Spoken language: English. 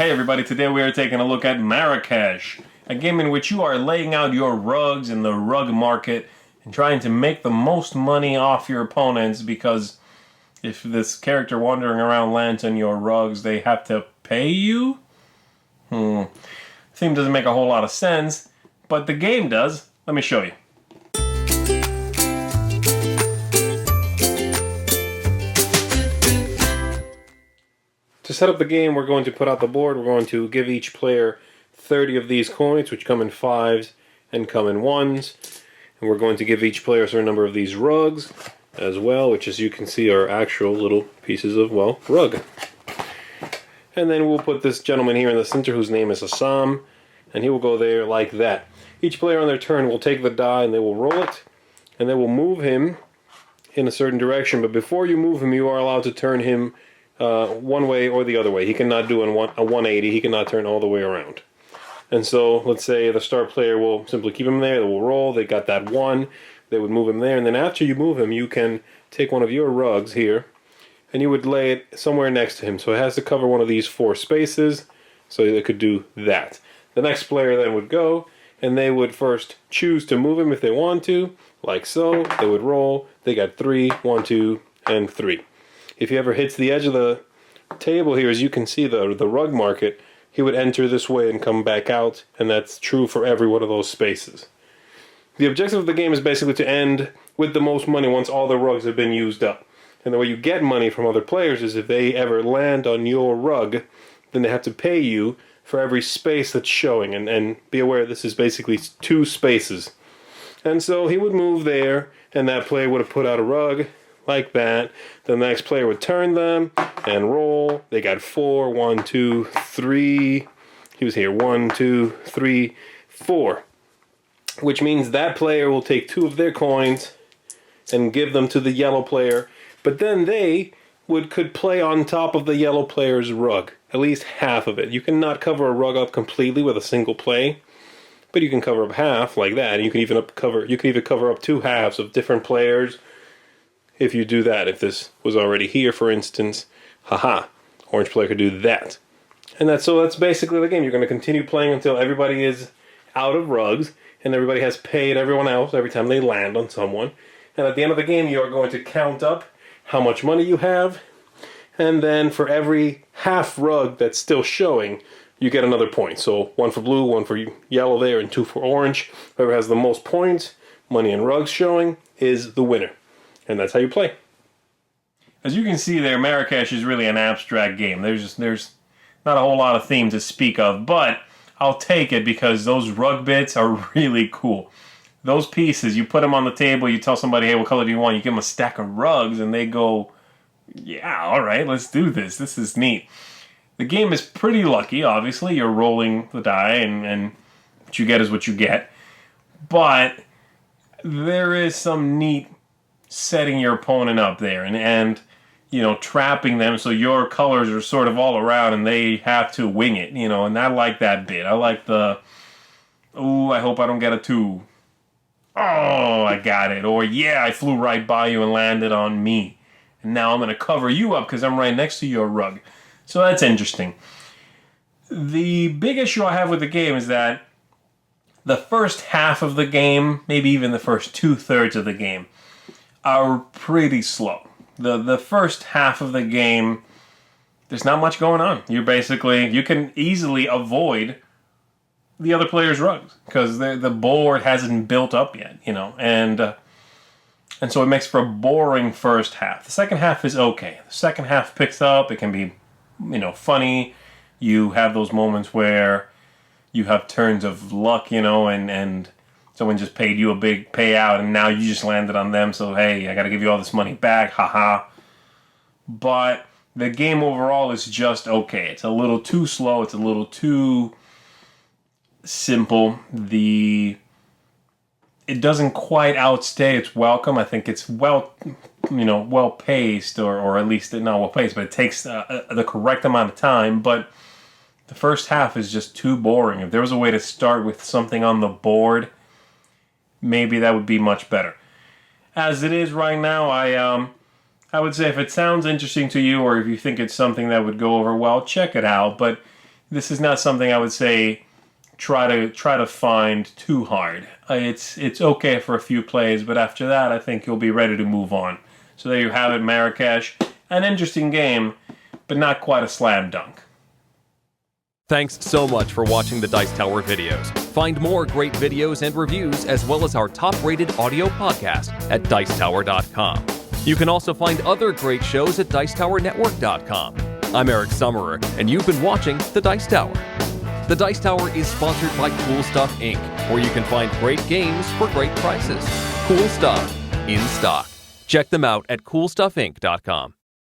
Hey everybody, today we are taking a look at Marrakech, a game in which you are laying out your rugs in the rug market and trying to make the most money off your opponents, because if this character wandering around lands on your rugs, they have to pay you? Theme doesn't make a whole lot of sense, but the game does. Let me show you. To set up the game, we're going to put out the board. We're going to give each player 30 of these coins, which come in 5s and come in 1s. And we're going to give each player a certain number of these rugs as well, which, as you can see, are actual little pieces of, well, rug. And then we'll put this gentleman here in the center, whose name is Assam, and he will go there like that. Each player on their turn will take the die and they will roll it, and they will move him in a certain direction. But before you move him, you are allowed to turn him one way or the other way. He cannot do a 180. He cannot turn all the way around. And so, let's say the star player will simply keep him there. They will roll. They got that 1. They would move him there. And then after you move him, you can take one of your rugs here, and you would lay it somewhere next to him. So it has to cover one of these 4 spaces, so they could do that. The next player then would go, and they would first choose to move him if they want to, like so. They would roll. They got 3, 1, 2, and 3. If he ever hits the edge of the table here, as you can see, the rug market, he would enter this way and come back out, and that's true for every one of those spaces. The objective of the game is basically to end with the most money once all the rugs have been used up. And the way you get money from other players is if they ever land on your rug, then they have to pay you for every space that's showing. And be aware, this is basically 2 spaces. And so he would move there, and that player would have put out a rug like that. The next player would turn them and roll. They got 4, 1, 2, 3. He was here, 1, 2, 3, 4. Which means that player will take 2 of their coins and give them to the yellow player. But then they could play on top of the yellow player's rug, at least half of it. You cannot cover a rug up completely with a single play, but you can cover up half like that. And you can even cover up 2 halves of different players. If you do that, if this was already here, for instance, orange player could do that. And that's basically the game. You're going to continue playing until everybody is out of rugs, and everybody has paid everyone else every time they land on someone. And at the end of the game, you are going to count up how much money you have, and then for every half rug that's still showing, you get another point. So 1 for blue, 1 for yellow there, and 2 for orange. Whoever has the most points, money and rugs showing, is the winner. And that's how you play. As you can see there, Marrakech is really an abstract game. There's not a whole lot of theme to speak of, but I'll take it because those rug bits are really cool. Those pieces, you put them on the table, you tell somebody, hey, what color do you want? You give them a stack of rugs, and they go, yeah, all right, let's do this. This is neat. The game is pretty lucky, obviously. You're rolling the die, and what you get is what you get. But there is some neat setting your opponent up there and you know, trapping them so your colors are sort of all around and they have to wing it, you know, and I like that bit. I like the, ooh, I hope I don't get a 2. Oh, I got it. Or, yeah, I flew right by you and landed on me. And now I'm going to cover you up because I'm right next to your rug. So that's interesting. The big issue I have with the game is that the first half of the game, maybe even the first 2/3 of the game, are pretty slow. The first half of the game, there's not much going on. You can easily avoid the other player's rugs because the board hasn't built up yet, you know, and so it makes for a boring first half. The second half is okay. The second half picks up. It can be, you know, funny. You have those moments where you have turns of luck, you know, and someone just paid you a big payout, and now you just landed on them, so hey, I gotta give you all this money back, haha. But the game overall is just okay. It's a little too slow, it's a little too simple. It doesn't quite outstay its welcome. I think it's well paced, or at least not well paced, but it takes the correct amount of time, but the first half is just too boring. If there was a way to start with something on the board, maybe that would be much better. As it is right now, I would say if it sounds interesting to you, or if you think it's something that would go over well, check it out. But this is not something I would say try to find too hard. It's okay for a few plays, but after that, I think you'll be ready to move on. So there you have it, Marrakech. An interesting game, but not quite a slam dunk. Thanks so much for watching the Dice Tower videos. Find more great videos and reviews, as well as our top-rated audio podcast at Dicetower.com. You can also find other great shows at Dicetowernetwork.com. I'm Eric Summerer, and you've been watching The Dice Tower. The Dice Tower is sponsored by Cool Stuff Inc., where you can find great games for great prices. Cool stuff in stock. Check them out at CoolStuffInc.com.